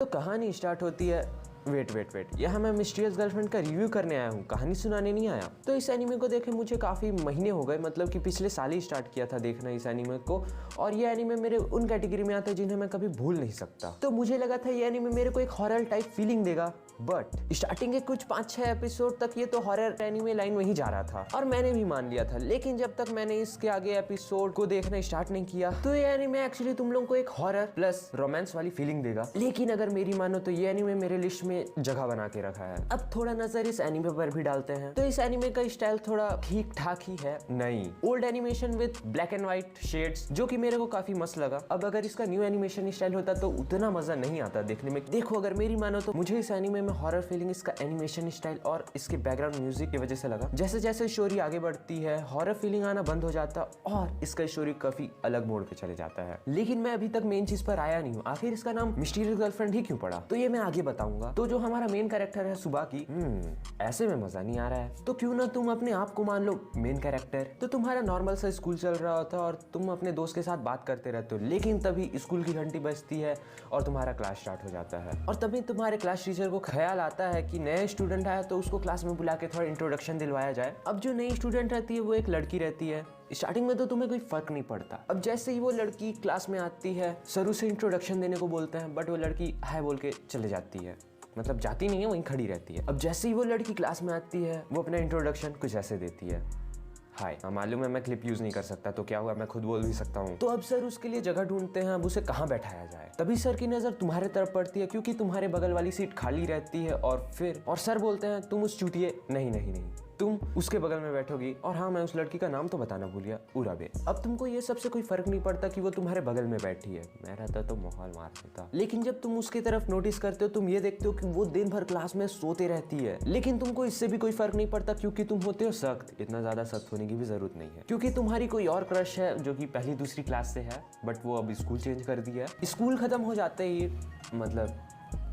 तो कहानी स्टार्ट होती है। वेट यहाँ मैं मिस्टीरियस गर्लफ्रेंड का रिव्यू करने आया हूँ, कहानी सुनाने नहीं आया। तो इस एनीमे को देखे मुझे काफ़ी महीने हो गए, मतलब कि पिछले साल ही स्टार्ट किया था देखना इस एनीमे को। और ये एनीमे मेरे उन कैटेगरी में आता है जिन्हें मैं कभी भूल नहीं सकता। तो मुझे लगा था ये एनीमे मेरे को एक हॉरर टाइप फीलिंग देगा, बट स्टार्टिंग के कुछ 5-6 एपिसोड तक ये तो हॉरर एनीमे लाइन में ही जा रहा था और मैंने भी मान लिया था। लेकिन जब तक मैंने इसके आगे एपिसोड को देखना स्टार्ट नहीं किया तो ये एनीमे एक्चुअली तुम लोगों को एक हॉरर प्लस रोमांस वाली फीलिंग देगा। लेकिन अगर मेरी मानो तो ये एनीमे मेरे लिस्ट में जगह बना के रखा है। अब थोड़ा नजर इस एनीमे पर भी डालते हैं। तो इस एनीमे का स्टाइल थोड़ा ठीक ठाक ही है, नहीं old animation with black and white shades, जो कि मेरे को काफी मस्त लगा। अब अगर इसका न्यू एनिमेशन स्टाइल होता तो उतना मजा नहीं आता देखने में। देखो अगर मेरी मानो तो मुझे इस एनीमे में हॉरर फीलिंग इसका एनिमेशन स्टाइल और इसके बैकग्राउंड म्यूजिक की वजह से लगा। जैसे जैसे स्टोरी आगे बढ़ती है हॉरर फीलिंग आना बंद हो जाता और इसका स्टोरी काफी अलग मोड पे चले जाता है। लेकिन मैं अभी तक मेन चीज पर आया नहीं हूँ, आखिर इसका नाम मिस्टीरियस गर्लफ्रेंड ही क्यों पड़ा, तो ये मैं आगे बताऊंगा। तो जो हमारा मेन कैरेक्टर है सुबाकी, ऐसे में मजा नहीं आ रहा है तो क्यों ना तुम अपने आप को मान लो मेन कैरेक्टर। तो तुम्हारा नॉर्मल सा स्कूल चल रहा होता है और तुम अपने दोस्त के साथ बात करते रहते हो, लेकिन तभी स्कूल की घंटी बजती है और तुम्हारा क्लास स्टार्ट हो जाता है। और तभी तुम्हारे क्लास टीचर को ख्याल आता है कि नए स्टूडेंट आया तो उसको क्लास में बुला के थोड़ा इंट्रोडक्शन दिलवाया जाए। अब जो नई स्टूडेंट रहती है वो एक लड़की रहती है। स्टार्टिंग में तो तुम्हें कोई फर्क नहीं पड़ता। अब जैसे ही वो लड़की क्लास में आती है सर उसे इंट्रोडक्शन देने को बोलते हैं, बट वो लड़की हाय बोल के चले जाती है, मतलब जाती नहीं है, वहीं खड़ी रहती है। अब जैसे ही वो लड़की क्लास में आती है वो अपना इंट्रोडक्शन कुछ ऐसे देती है, हाय। मालूम है मैं क्लिप यूज नहीं कर सकता, तो क्या हुआ मैं खुद बोल भी सकता हूँ। तो अब सर उसके लिए जगह ढूंढते हैं, अब उसे कहाँ बैठाया जाए। तभी सर की नजर तुम्हारे तरफ पड़ती है क्योंकि तुम्हारे बगल वाली सीट खाली रहती है। और सर बोलते हैं तुम उस चूतिए नहीं तुम उसके बगल में बैठोगी। और हाँ मैं उस लड़की का नाम तो बताना भूल गया, उराबे। अब तुमको ये सबसे कोई फर्क नहीं पड़ता कि वो तुम्हारे बगल में बैठी है, मैं रहता तो माहौल मार देता। लेकिन जब तुम उसकी तरफ नोटिस करते हो तुम ये देखते हो कि वो दिन भर क्लास में सोते रहती है, लेकिन तुमको इससे भी कोई फर्क नहीं पड़ता क्योंकि तुम होते हो सख्त। इतना ज्यादा सख्त होने की भी जरूरत नहीं है क्योंकि तुम्हारी कोई और क्रश है जो कि पहली दूसरी क्लास से है, बट वो अब स्कूल चेंज कर दिया है। स्कूल खत्म हो जाते ही, मतलब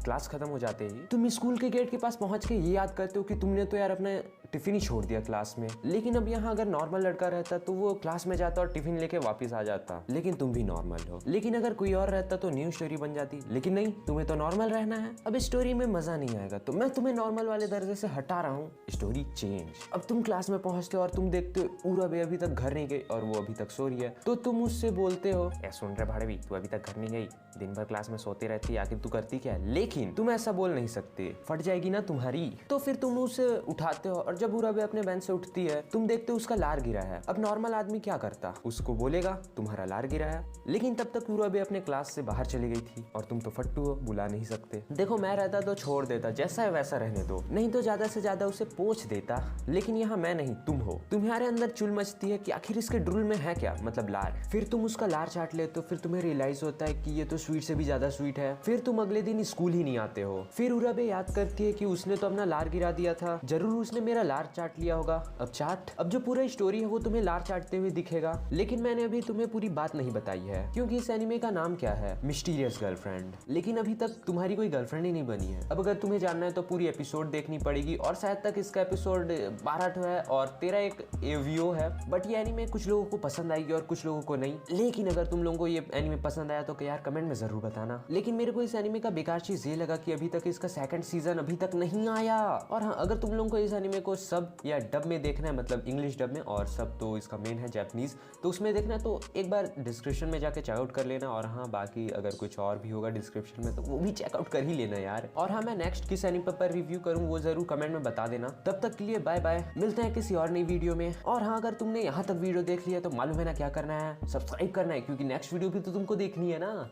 क्लास खत्म हो जाते ही तुम स्कूल के गेट के पास पहुंच के ये याद करते हो कि तुमने तो यार अपना टिफिन ही छोड़ दिया क्लास में। लेकिन अब यहाँ अगर नॉर्मल लड़का रहता तो वो क्लास में जाता और टिफिन लेके वापस आ जाता, लेकिन तुम भी नॉर्मल हो। लेकिन अगर कोई और रहता तो न्यू स्टोरी बन जाती, लेकिन नहीं, तुम्हें तो नॉर्मल रहना है। अब स्टोरी में मजा नहीं आएगा तो मैं तुम्हें नॉर्मल वाले दर्जे से हटा रहा हूँ, स्टोरी चेंज। अब तुम क्लास में पहुंचते हो और तुम देखते हो उराबे अभी तक घर नहीं गई और वो अभी तक सो रही है। तो तुम उससे बोलते हो, सुन रहे भाड़े भी, तू अभी तक घर नहीं गई, दिन भर क्लास में सोती रहती है, आखिर तू करती क्या है। लेकिन तुम ऐसा बोल नहीं सकते, फट जाएगी ना तुम्हारी। तो फिर तुम उसे उठाते हो और जब उराबे अपने बेंच से उठती है तुम देखते हो उसका लार गिरा है। अब नॉर्मल आदमी क्या करता, उसको बोलेगा तुम्हारा लार गिरा है, लेकिन तब तक उराबे अपने क्लास से बाहर चली गई थी और तुम तो फट्टू हो, बुला नहीं सकते। देखो मैं रहता तो छोड़ देता, जैसा है वैसा रहने दो, नहीं तो ज्यादा से ज्यादा उसे पोंछ देता। लेकिन यहाँ मैं नहीं तुम हो, तुम्हारे अंदर चुल मचती है कि आखिर इसके ड्रूल में है क्या, मतलब लार। फिर तुम उसका लार चाट लेते हो, फिर तुम्हें रियलाइज होता है कि ये तो स्वीट से भी ज्यादा स्वीट है। फिर तुम अगले दिन स्कूल ही नहीं आते हो। फिर उराबे याद करती है कि उसने तो अपना लार गिरा दिया था, जरूर उसने मेरा लार चाट लिया होगा। अब चाट, अब जो पूरा स्टोरी है वो तुम्हें लार चाटते हुए दिखेगा। लेकिन मैंने अभी तुम्हें पूरी बात नहीं बताई है क्योंकि इस एनीमे का नाम क्या है, मिस्टीरियस गर्लफ्रेंड। लेकिन अभी तक तुम्हारी कोई गर्लफ्रेंड ही नहीं बनी है। अब अगर तुम्हें जानना है तो पूरी एपिसोड देखनी पड़ेगी और शायद तक इसका एपिसोड 12 है और 13 एक एवीओ है। बट ये एनीमे कुछ लोगों को पसंद आएगी और कुछ लोगों को नहीं। लेकिन अगर तुम लोगों को ये एनीमे पसंद आया तो यार कमेंट में जरूर बताना। लेकिन मेरे को इस एनीमे का बेकार चीज ये लगा कि अभी तक इसका सेकंड सीजन अभी तक नहीं आया। और हाँ, अगर तुम लोगों को इस एनीमे को सब या डब में देखना है, मतलब इंग्लिश डब में, और सब तो इसका मेन है जापानीज, तो उसमें देखना है तो एक बार डिस्क्रिप्शन में जाके चेकआउट कर लेना। और हाँ बाकी अगर कुछ और भी होगा डिस्क्रिप्शन में तो वो भी चेकआउट कर ही लेना यार। और हाँ मैं नेक्स्ट किस एनीमे पर रिव्यू करूँ वो जरूर कमेंट में बता देना। तब तक के लिए बाय बाय, मिलते हैं किसी और नई वीडियो में। और हाँ अगर तुमने यहाँ तक वीडियो देख लिया तो मालूम है ना क्या करना है, सब्सक्राइब करना है क्योंकि नेक्स्ट वीडियो भी तो तुमको देखनी है ना।